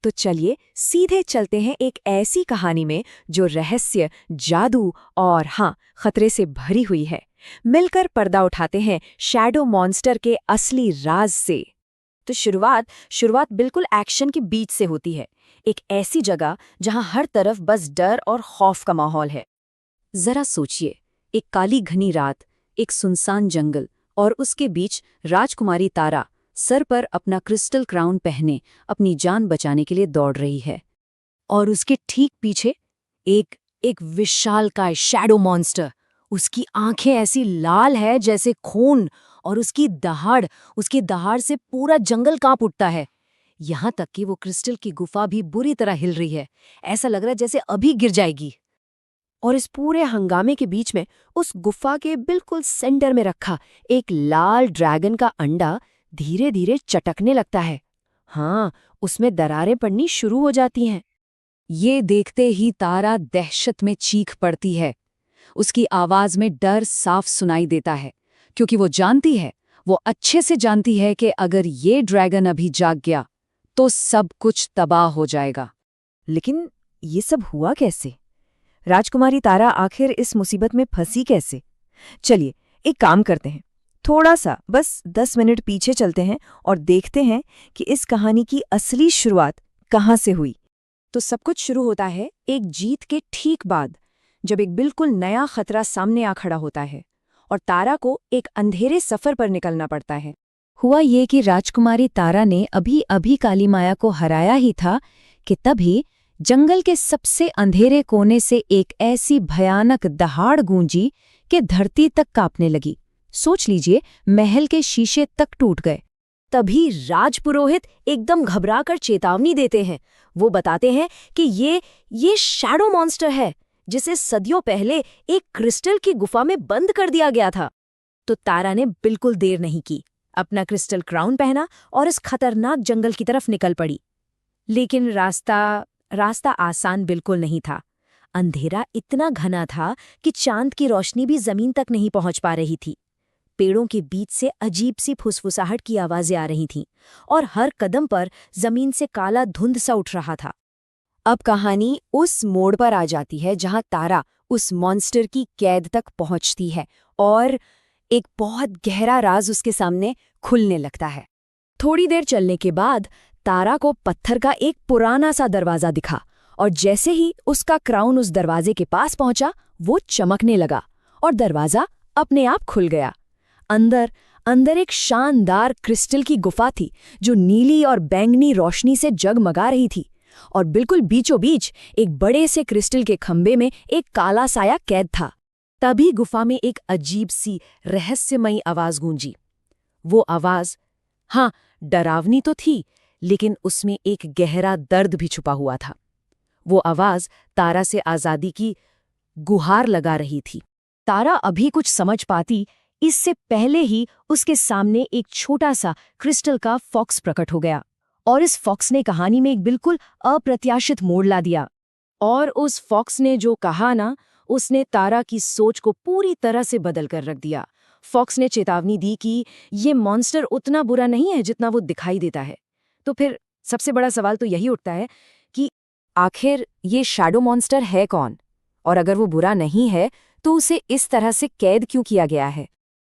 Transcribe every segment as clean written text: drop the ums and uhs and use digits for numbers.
तो चलिए सीधे चलते हैं एक ऐसी कहानी में जो रहस्य, जादू और हाँ, खतरे से भरी हुई है। मिलकर पर्दा उठाते हैं शैडो मॉन्स्टर के असली राज से। तो शुरुआत बिल्कुल एक्शन के बीच से होती है। एक ऐसी जगह जहां हर तरफ बस डर और खौफ का माहौल है। जरा सोचिए, एक काली घनी रात, एक सुनसान जंगल और उसके बीच राजकुमारी तारा सर पर अपना क्रिस्टल क्राउन पहने अपनी जान बचाने के लिए दौड़ रही है। और उसके ठीक पीछे एक विशालकाय शैडो मॉन्स्टर। उसकी आंखें ऐसी लाल है जैसे खून, और उसकी दहाड़ से पूरा जंगल कांप उठता है। यहां तक कि वो क्रिस्टल की गुफा भी बुरी तरह हिल रही है। ऐसा लग रहा है जैसे अभी गिर जाएगी। और इस पूरे हंगामे के बीच में उस गुफा के बिल्कुल सेंटर में रखा एक लाल ड्रैगन का अंडा धीरे धीरे चटकने लगता है। हाँ, उसमें दरारें पड़नी शुरू हो जाती हैं। ये देखते ही तारा दहशत में चीख पड़ती है। उसकी आवाज में डर साफ सुनाई देता है, क्योंकि वो अच्छे से जानती है कि अगर ये ड्रैगन अभी जाग गया तो सब कुछ तबाह हो जाएगा। लेकिन ये सब हुआ कैसे? राजकुमारी तारा आखिर इस मुसीबत में फंसी कैसे? चलिए एक काम करते हैं, थोड़ा सा बस 10 मिनट पीछे चलते हैं और देखते हैं कि इस कहानी की असली शुरुआत कहाँ से हुई। तो सब कुछ शुरू होता है एक जीत के ठीक बाद, जब एक बिल्कुल नया खतरा सामने आ खड़ा होता है और तारा को एक अंधेरे सफर पर निकलना पड़ता है। हुआ ये कि राजकुमारी तारा ने अभी अभी काली माया को हराया ही था कि तभी जंगल के सबसे अंधेरे कोने से एक ऐसी भयानक दहाड़ गूंजी कि धरती तक कांपने लगी। सोच लीजिए, महल के शीशे तक टूट गए। तभी राजपुरोहित एकदम घबराकर चेतावनी देते हैं। वो बताते हैं कि ये शैडो मॉन्स्टर है, जिसे सदियों पहले एक क्रिस्टल की गुफा में बंद कर दिया गया था। तो तारा ने बिल्कुल देर नहीं की, अपना क्रिस्टल क्राउन पहना और इस खतरनाक जंगल की तरफ निकल पड़ी। लेकिन रास्ता आसान बिल्कुल नहीं था। अंधेरा इतना घना था कि चांद की रोशनी भी जमीन तक नहीं पहुंच पा रही थी। पेड़ों के बीच से अजीब सी फुसफुसाहट की आवाजें आ रही थीं और हर कदम पर जमीन से काला धुंध सा उठ रहा था। अब कहानी उस मोड़ पर आ जाती है जहां तारा उस मॉन्स्टर की कैद तक पहुंचती है और एक बहुत गहरा राज उसके सामने खुलने लगता है। थोड़ी देर चलने के बाद तारा को पत्थर का एक पुराना सा दरवाजा दिखा, और जैसे ही उसका क्राउन उस दरवाजे के पास पहुंचा, वो चमकने लगा और दरवाजा अपने आप खुल गया। अंदर एक शानदार क्रिस्टल की गुफा थी जो नीली और बैंगनी रोशनी से जगमगा रही थी, और बिल्कुल बीचों बीच एक बड़े से क्रिस्टल के खंभे में एक काला साया कैद था। तभी गुफा में एक अजीब सी रहस्यमयी आवाज गूंजी। वो आवाज, हाँ, डरावनी तो थी, लेकिन उसमें एक गहरा दर्द भी छुपा हुआ था। वो आवाज तारा से आजादी की गुहार लगा रही थी। तारा अभी कुछ समझ पाती, इससे पहले ही उसके सामने एक छोटा सा क्रिस्टल का फॉक्स प्रकट हो गया, और इस फॉक्स ने कहानी में एक बिल्कुल अप्रत्याशित मोड़ ला दिया। और उस फॉक्स ने जो कहा ना, उसने तारा की सोच को पूरी तरह से बदल कर रख दिया। फॉक्स ने चेतावनी दी कि ये मॉन्स्टर उतना बुरा नहीं है जितना वो दिखाई देता है। तो फिर सबसे बड़ा सवाल तो यही उठता है कि आखिर ये शैडो मॉन्स्टर है कौन, और अगर वो बुरा नहीं है तो उसे इस तरह से कैद क्यों किया गया है।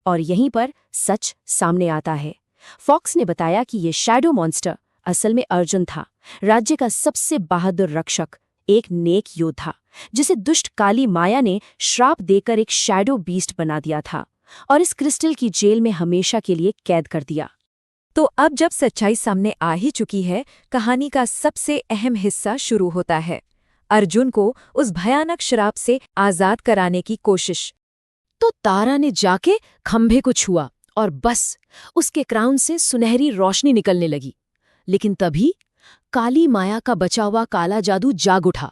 और यहीं पर सच सामने आता है। फॉक्स ने बताया कि ये शैडो मॉन्स्टर असल में अर्जुन था, राज्य का सबसे बहादुर रक्षक, एक नेक योद्धा, जिसे दुष्ट काली माया ने श्राप देकर एक शैडो बीस्ट बना दिया था और इस क्रिस्टल की जेल में हमेशा के लिए कैद कर दिया। तो अब जब सच्चाई सामने आ ही चुकी है, कहानी का सबसे अहम हिस्सा शुरू होता है। अर्जुन को उस भयानक श्राप से आजाद कराने की कोशिश। तो तारा ने जाके खंभे को छुआ और बस उसके क्राउन से सुनहरी रोशनी निकलने लगी। लेकिन तभी काली माया का बचा हुआ काला जादू जाग उठा।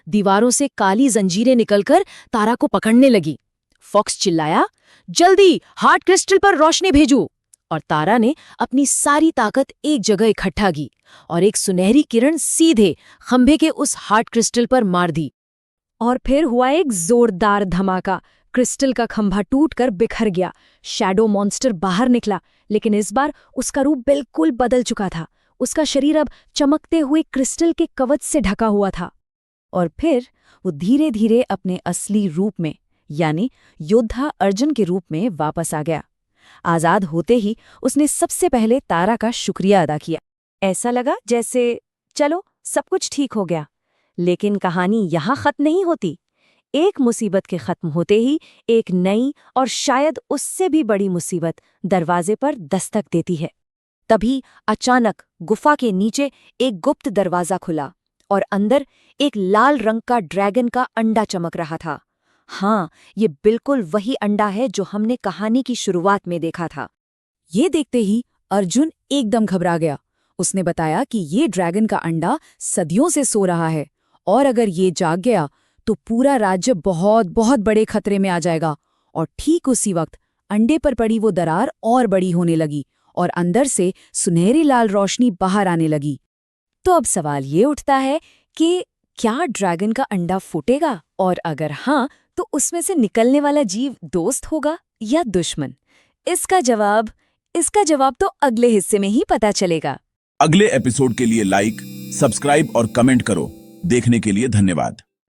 दीवारों से काली जंजीरें निकलकर तारा को पकड़ने लगी। फॉक्स चिल्लाया, जल्दी हार्ट क्रिस्टल पर रोशनी भेजो। और तारा ने अपनी सारी ताकत एक जगह इकट्ठा की और एक सुनहरी किरण सीधे खंभे के उस हार्ट क्रिस्टल पर मार दी। और फिर हुआ एक जोरदार धमाका। क्रिस्टल का खंभा टूटकर बिखर गया। शैडो मॉन्स्टर बाहर निकला, लेकिन इस बार उसका रूप बिल्कुल बदल चुका था। उसका शरीर अब चमकते हुए क्रिस्टल के कवच से ढका हुआ था। और फिर वो धीरे धीरे अपने असली रूप में, यानी योद्धा अर्जुन के रूप में वापस आ गया। आजाद होते ही उसने सबसे पहले तारा का शुक्रिया अदा किया। ऐसा लगा जैसे चलो सब कुछ ठीक हो गया। लेकिन कहानी यहाँ खत्म नहीं होती। एक मुसीबत के खत्म होते ही एक नई और शायद उससे भी बड़ी मुसीबत दरवाजे पर दस्तक देती है। तभी अचानक गुफा के नीचे एक गुप्त दरवाजा खुला और अंदर एक लाल रंग का ड्रैगन का अंडा चमक रहा था। हाँ, ये बिल्कुल वही अंडा है जो हमने कहानी की शुरुआत में देखा था। ये देखते ही अर्जुन एकदम घबरा गया। उसने बताया कि ये ड्रैगन का अंडा सदियों से सो रहा है और अगर ये जाग गया तो पूरा राज्य बहुत बहुत बड़े खतरे में आ जाएगा। और ठीक उसी वक्त अंडे पर पड़ी वो दरार और बड़ी होने लगी और अंदर से सुनहरी लाल रोशनी बाहर आने लगी। तो अब सवाल ये उठता है कि क्या ड्रैगन का अंडा फूटेगा, और अगर हाँ तो उसमें से निकलने वाला जीव दोस्त होगा या दुश्मन? इसका जवाब तो अगले हिस्से में ही पता चलेगा। अगले एपिसोड के लिए लाइक, सब्सक्राइब और कमेंट करो। देखने के लिए धन्यवाद।